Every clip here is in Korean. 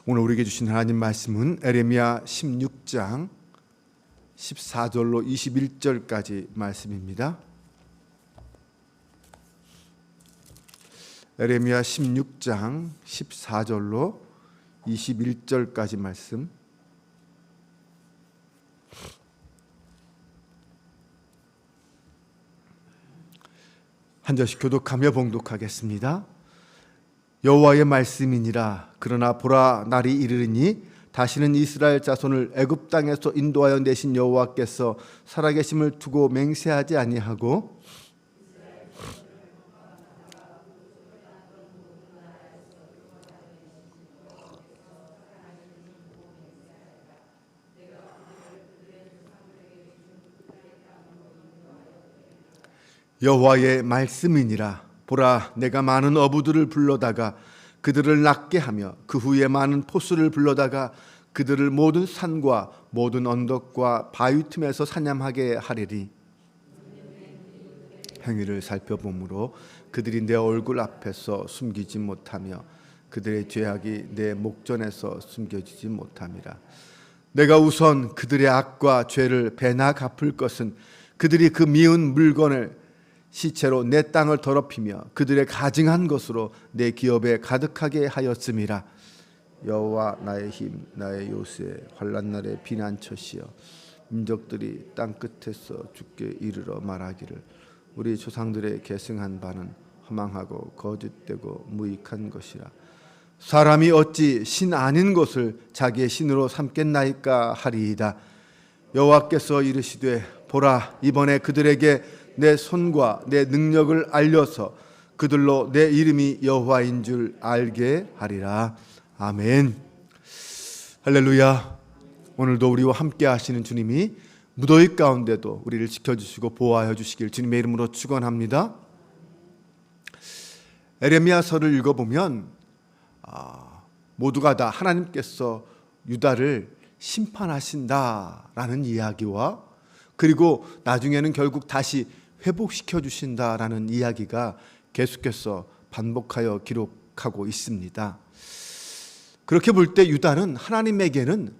오늘 우리에게 주신 하나님 말씀은 에레미야 16장 14절로 21절까지 말씀입니다. 에레미야 16장 14절로 21절까지 말씀. 한 절씩 교독하며 봉독하겠습니다. 여호와의 말씀이니라. 그러나 보라, 날이 이르리니 다시는 이스라엘 자손을 애굽 땅에서 인도하여 내신 여호와께서 살아계심을 두고 맹세하지 아니하고 여호와의 말씀이니라. 보라, 내가 많은 어부들을 불러다가 그들을 낫게 하며 그 후에 많은 포수를 불러다가 그들을 모든 산과 모든 언덕과 바위 틈에서 사냥하게 하리리. 행위를 살펴보므로 그들이 내 얼굴 앞에서 숨기지 못하며 그들의 죄악이 내 목전에서 숨겨지지 못함이라. 내가 우선 그들의 악과 죄를 배나 갚을 것은 그들이 그 미운 물건을 시체로 내 땅을 더럽히며 그들의 가증한 것으로 내 기업에 가득하게 하였음이라. 여호와 나의 힘, 나의 요새, 환난 날의 피난처시여, 민족들이 땅 끝에서 주께 이르러 말하기를 우리 조상들의 계승한 바는 허망하고 거짓되고 무익한 것이라. 사람이 어찌 신 아닌 것을 자기의 신으로 삼겠나이까 하리이다. 여호와께서 이르시되 보라, 이번에 그들에게 내 손과 내 능력을 알려서 그들로 내 이름이 여호와인 줄 알게 하리라. 아멘. 할렐루야. 오늘도 우리와 함께 하시는 주님이 무더위 가운데도 우리를 지켜주시고 보호하여 주시길 주님의 이름으로 축원합니다. 에레미야서를 읽어보면 모두가 다 하나님께서 유다를 심판하신다라는 이야기와 그리고 나중에는 결국 다시 회복시켜 주신다라는 이야기가 계속해서 반복하여 기록하고 있습니다. 그렇게 볼 때 유다는 하나님에게는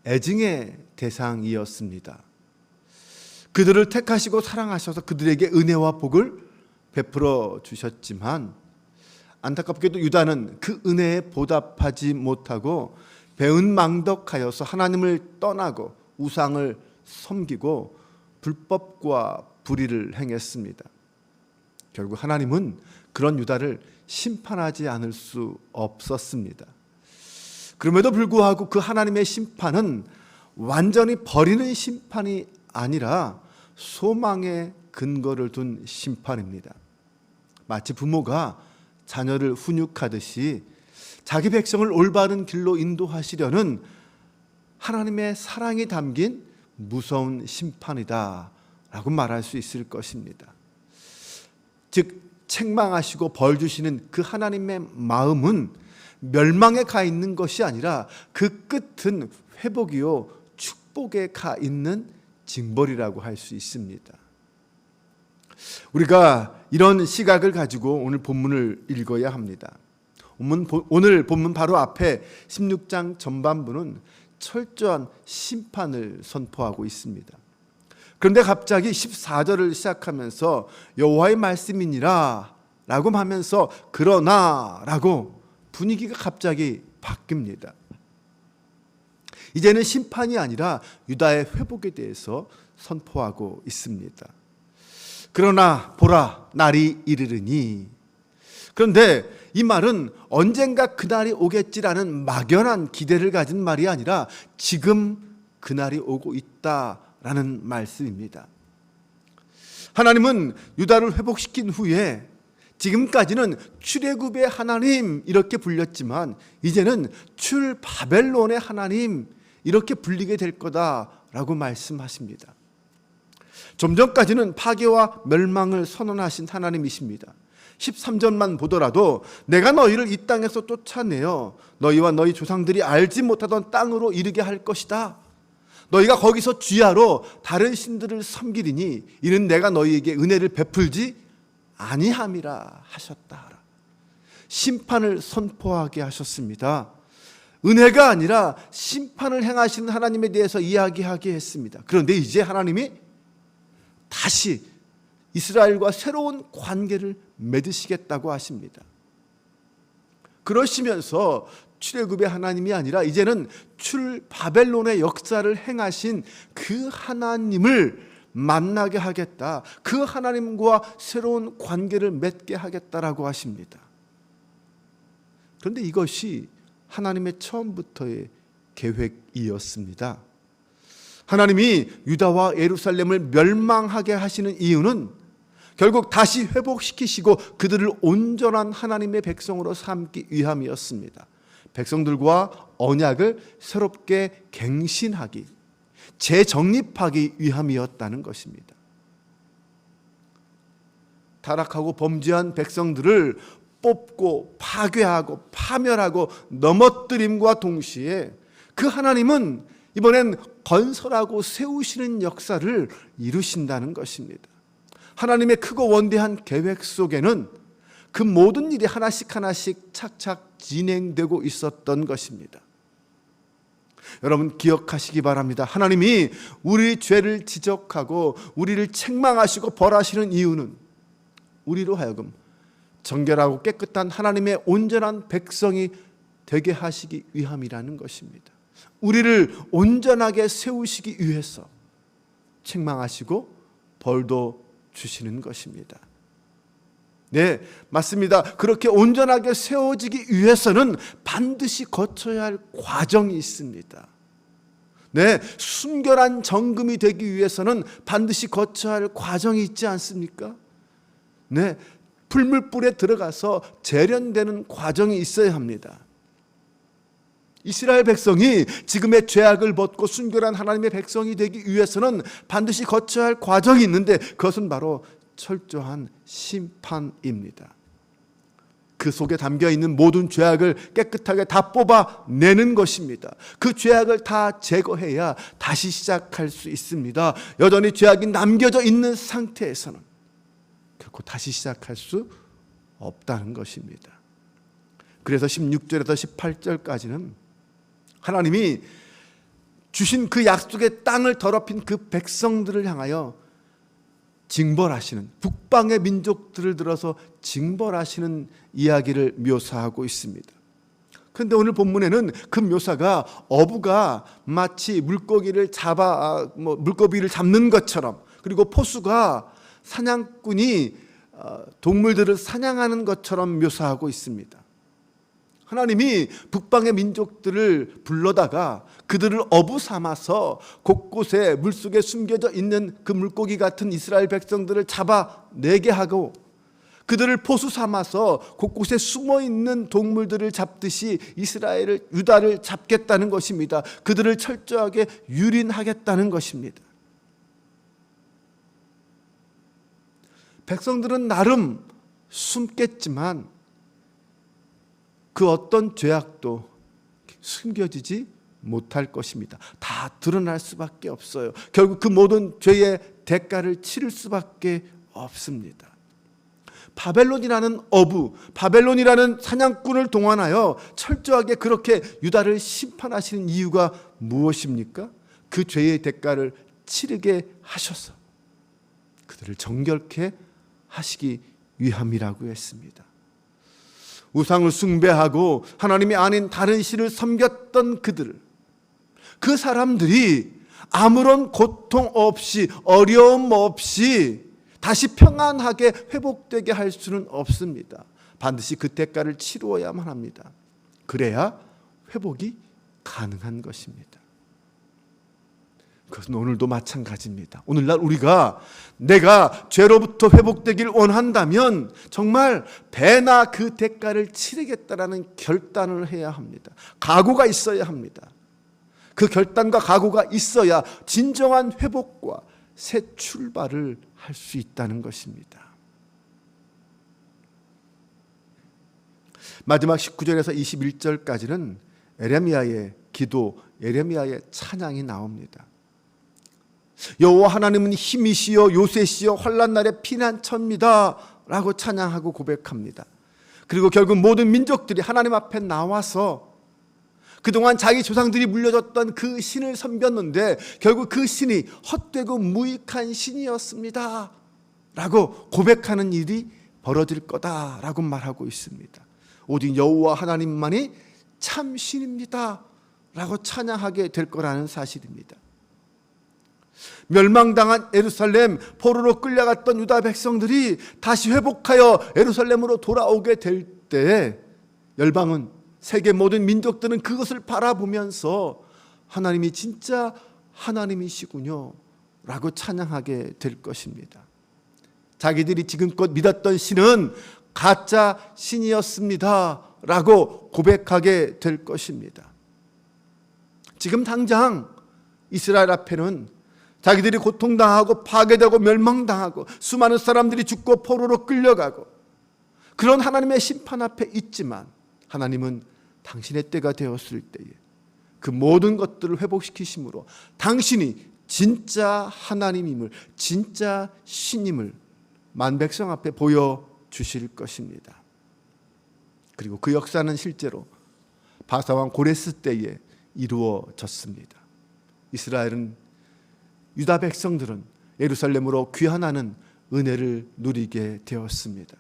애증의 대상이었습니다. 그들을 택하시고 사랑하셔서 그들에게 은혜와 복을 베풀어 주셨지만 안타깝게도 유다는 그 은혜에 보답하지 못하고 배은망덕하여서 하나님을 떠나고 우상을 섬기고 불법과 불의를 행했습니다. 결국 하나님은 그런 유다를 심판하지 않을 수 없었습니다. 그럼에도 불구하고 그 하나님의 심판은 완전히 버리는 심판이 아니라 소망의 근거를 둔 심판입니다. 마치 부모가 자녀를 훈육하듯이 자기 백성을 올바른 길로 인도하시려는 하나님의 사랑이 담긴 무서운 심판이다 라고 말할 수 있을 것입니다. 즉 책망하시고 벌 주시는 그 하나님의 마음은 멸망에 가 있는 것이 아니라 그 끝은 회복이요 축복에 가 있는 징벌이라고 할 수 있습니다. 우리가 이런 시각을 가지고 오늘 본문을 읽어야 합니다. 오늘 본문 바로 앞에 16장 전반부는 철저한 심판을 선포하고 있습니다. 그런데 갑자기 14절을 시작하면서 여호와의 말씀이니라 라고 하면서 그러나 라고 분위기가 갑자기 바뀝니다. 이제는 심판이 아니라 유다의 회복에 대해서 선포하고 있습니다. 그러나 보라, 날이 이르르니. 그런데 이 말은 언젠가 그날이 오겠지라는 막연한 기대를 가진 말이 아니라 지금 그날이 오고 있다라는 말씀입니다. 하나님은 유다를 회복시킨 후에 지금까지는 출애굽의 하나님 이렇게 불렸지만 이제는 출바벨론의 하나님 이렇게 불리게 될 거다라고 말씀하십니다. 좀 전까지는 파괴와 멸망을 선언하신 하나님이십니다. 13절만 보더라도 내가 너희를 이 땅에서 쫓아내어 너희와 너희 조상들이 알지 못하던 땅으로 이르게 할 것이다. 너희가 거기서 주야로 다른 신들을 섬기리니 이는 내가 너희에게 은혜를 베풀지 아니함이라 하셨다. 심판을 선포하게 하셨습니다. 은혜가 아니라 심판을 행하시는 하나님에 대해서 이야기하게 했습니다. 그런데 이제 하나님이 다시 이스라엘과 새로운 관계를 맺으시겠다고 하십니다. 그러시면서 출애굽의 하나님이 아니라 이제는 바벨론의 역사를 행하신 그 하나님을 만나게 하겠다. 그 하나님과 새로운 관계를 맺게 하겠다라고 하십니다. 그런데 이것이 하나님의 처음부터의 계획이었습니다. 하나님이 유다와 예루살렘을 멸망하게 하시는 이유는 결국 다시 회복시키시고 그들을 온전한 하나님의 백성으로 삼기 위함이었습니다. 백성들과 언약을 새롭게 갱신하기, 재정립하기 위함이었다는 것입니다. 타락하고 범죄한 백성들을 뽑고 파괴하고 파멸하고 넘어뜨림과 동시에 그 하나님은 이번엔 건설하고 세우시는 역사를 이루신다는 것입니다. 하나님의 크고 원대한 계획 속에는 그 모든 일이 하나씩 하나씩 착착 진행되고 있었던 것입니다. 여러분 기억하시기 바랍니다. 하나님이 우리 죄를 지적하고 우리를 책망하시고 벌하시는 이유는 우리로 하여금 정결하고 깨끗한 하나님의 온전한 백성이 되게 하시기 위함이라는 것입니다. 우리를 온전하게 세우시기 위해서 책망하시고 벌도 주시는 것입니다. 네, 맞습니다. 그렇게 온전하게 세워지기 위해서는 반드시 거쳐야 할 과정이 있습니다. 네, 순결한 정금이 되기 위해서는 반드시 거쳐야 할 과정이 있지 않습니까? 네, 풀물불에 들어가서 재련되는 과정이 있어야 합니다. 이스라엘 백성이 지금의 죄악을 벗고 순결한 하나님의 백성이 되기 위해서는 반드시 거쳐야 할 과정이 있는데 그것은 바로 철저한 심판입니다. 그 속에 담겨있는 모든 죄악을 깨끗하게 다 뽑아내는 것입니다. 그 죄악을 다 제거해야 다시 시작할 수 있습니다. 여전히 죄악이 남겨져 있는 상태에서는 결코 다시 시작할 수 없다는 것입니다. 그래서 16절에서 18절까지는 하나님이 주신 그 약속의 땅을 더럽힌 그 백성들을 향하여 징벌하시는, 북방의 민족들을 들어서 징벌하시는 이야기를 묘사하고 있습니다. 그런데 오늘 본문에는 그 묘사가 어부가 마치 물고기를 잡는 것처럼, 그리고 포수가 사냥꾼이 동물들을 사냥하는 것처럼 묘사하고 있습니다. 하나님이 북방의 민족들을 불러다가 그들을 어부 삼아서 곳곳에 물속에 숨겨져 있는 그 물고기 같은 이스라엘 백성들을 잡아내게 하고, 그들을 포수 삼아서 곳곳에 숨어있는 동물들을 잡듯이 유다를 잡겠다는 것입니다. 그들을 철저하게 유린하겠다는 것입니다. 백성들은 나름 숨겠지만 그 어떤 죄악도 숨겨지지 못할 것입니다. 다 드러날 수밖에 없어요. 결국 그 모든 죄의 대가를 치를 수밖에 없습니다. 바벨론이라는 어부, 바벨론이라는 사냥꾼을 동원하여 철저하게 그렇게 유다를 심판하시는 이유가 무엇입니까? 그 죄의 대가를 치르게 하셔서 그들을 정결케 하시기 위함이라고 했습니다. 우상을 숭배하고 하나님이 아닌 다른 신을 섬겼던 그 사람들이 아무런 고통 없이, 어려움 없이 다시 평안하게 회복되게 할 수는 없습니다. 반드시 그 대가를 치루어야만 합니다. 그래야 회복이 가능한 것입니다. 그것은 오늘도 마찬가지입니다. 오늘날 내가 죄로부터 회복되길 원한다면 정말 배나 그 대가를 치르겠다라는 결단을 해야 합니다. 각오가 있어야 합니다. 그 결단과 각오가 있어야 진정한 회복과 새 출발을 할 수 있다는 것입니다. 마지막 19절에서 21절까지는 에레미야의 기도, 에레미야의 찬양이 나옵니다. 여호와 하나님은 힘이시여 요새시여 환난 날의 피난처입니다 라고 찬양하고 고백합니다. 그리고 결국 모든 민족들이 하나님 앞에 나와서 그동안 자기 조상들이 물려줬던 그 신을 섬겼는데 결국 그 신이 헛되고 무익한 신이었습니다 라고 고백하는 일이 벌어질 거다라고 말하고 있습니다. 오직 여호와 하나님만이 참 신입니다 라고 찬양하게 될 거라는 사실입니다. 멸망당한 예루살렘, 포로로 끌려갔던 유다 백성들이 다시 회복하여 예루살렘으로 돌아오게 될 때에 열방은, 세계 모든 민족들은 그것을 바라보면서 하나님이 진짜 하나님이시군요 라고 찬양하게 될 것입니다. 자기들이 지금껏 믿었던 신은 가짜 신이었습니다 라고 고백하게 될 것입니다. 지금 당장 이스라엘 앞에는 자기들이 고통당하고 파괴되고 멸망당하고 수많은 사람들이 죽고 포로로 끌려가고 그런 하나님의 심판 앞에 있지만, 하나님은 당신의 때가 되었을 때에 그 모든 것들을 회복시키심으로 당신이 진짜 하나님임을, 진짜 신임을 만백성 앞에 보여주실 것입니다. 그리고 그 역사는 실제로 바사왕 고레스 때에 이루어졌습니다. 이스라엘은, 유다 백성들은 예루살렘으로 귀환하는 은혜를 누리게 되었습니다.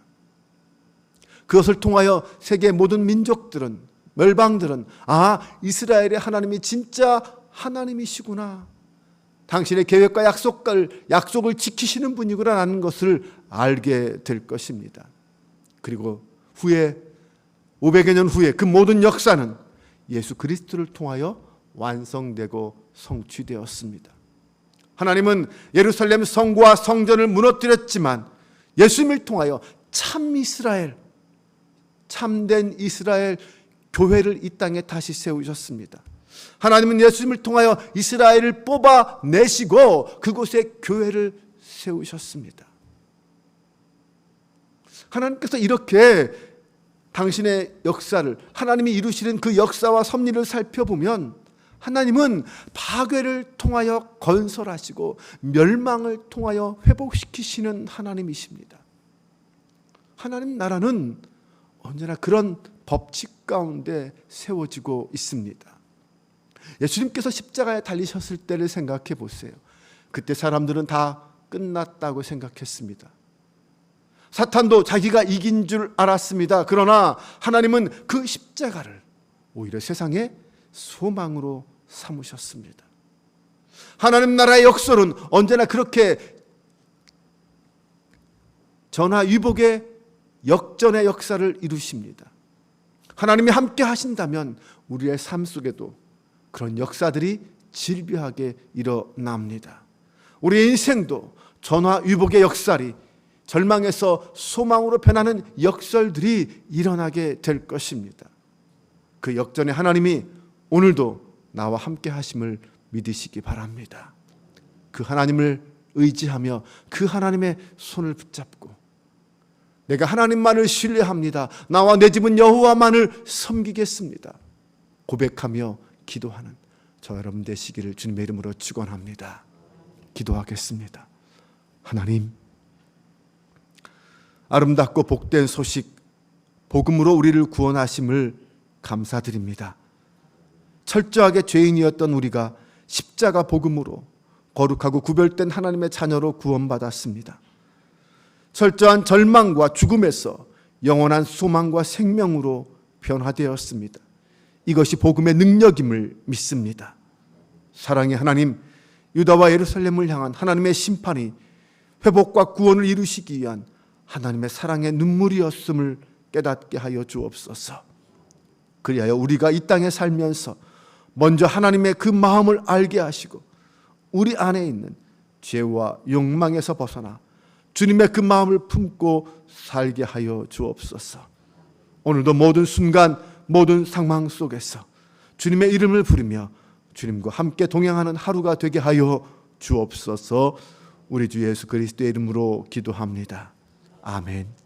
그것을 통하여 세계 모든 민족들은, 멸방들은 이스라엘의 하나님이 진짜 하나님이시구나, 당신의 계획과 약속을 지키시는 분이구나라는 것을 알게 될 것입니다. 그리고 후에 500여 년 후에 그 모든 역사는 예수 그리스도를 통하여 완성되고 성취되었습니다. 하나님은 예루살렘 성과 성전을 무너뜨렸지만 예수님을 통하여 참 이스라엘, 참된 이스라엘 교회를 이 땅에 다시 세우셨습니다. 하나님은 예수님을 통하여 이스라엘을 뽑아내시고 그곳에 교회를 세우셨습니다. 하나님께서 이렇게 당신의 역사를, 하나님이 이루시는 그 역사와 섭리를 살펴보면 하나님은 파괴를 통하여 건설하시고 멸망을 통하여 회복시키시는 하나님이십니다. 하나님 나라는 언제나 그런 법칙 가운데 세워지고 있습니다. 예수님께서 십자가에 달리셨을 때를 생각해 보세요. 그때 사람들은 다 끝났다고 생각했습니다. 사탄도 자기가 이긴 줄 알았습니다. 그러나 하나님은 그 십자가를 오히려 세상의 소망으로 삼으셨습니다. 하나님 나라의 역설은 언제나 그렇게 전화위복의 역전의 역사를 이루십니다. 하나님이 함께 하신다면 우리의 삶 속에도 그런 역사들이 질비하게 일어납니다. 우리의 인생도 전화위복의 역설이, 절망에서 소망으로 변하는 역설들이 일어나게 될 것입니다. 그 역전의 하나님이 오늘도 나와 함께 하심을 믿으시기 바랍니다. 그 하나님을 의지하며 그 하나님의 손을 붙잡고 내가 하나님만을 신뢰합니다, 나와 내 집은 여호와만을 섬기겠습니다 고백하며 기도하는 저 여러분 되시기를 주님의 이름으로 축원합니다. 기도하겠습니다. 하나님, 아름답고 복된 소식, 복음으로 우리를 구원하심을 감사드립니다. 철저하게 죄인이었던 우리가 십자가 복음으로 거룩하고 구별된 하나님의 자녀로 구원받았습니다. 철저한 절망과 죽음에서 영원한 소망과 생명으로 변화되었습니다. 이것이 복음의 능력임을 믿습니다. 사랑의 하나님, 유다와 예루살렘을 향한 하나님의 심판이 회복과 구원을 이루시기 위한 하나님의 사랑의 눈물이었음을 깨닫게 하여 주옵소서. 그리하여 우리가 이 땅에 살면서 먼저 하나님의 그 마음을 알게 하시고 우리 안에 있는 죄와 욕망에서 벗어나 주님의 그 마음을 품고 살게 하여 주옵소서. 오늘도 모든 순간, 모든 상황 속에서 주님의 이름을 부르며 주님과 함께 동행하는 하루가 되게 하여 주옵소서. 우리 주 예수 그리스도의 이름으로 기도합니다. 아멘.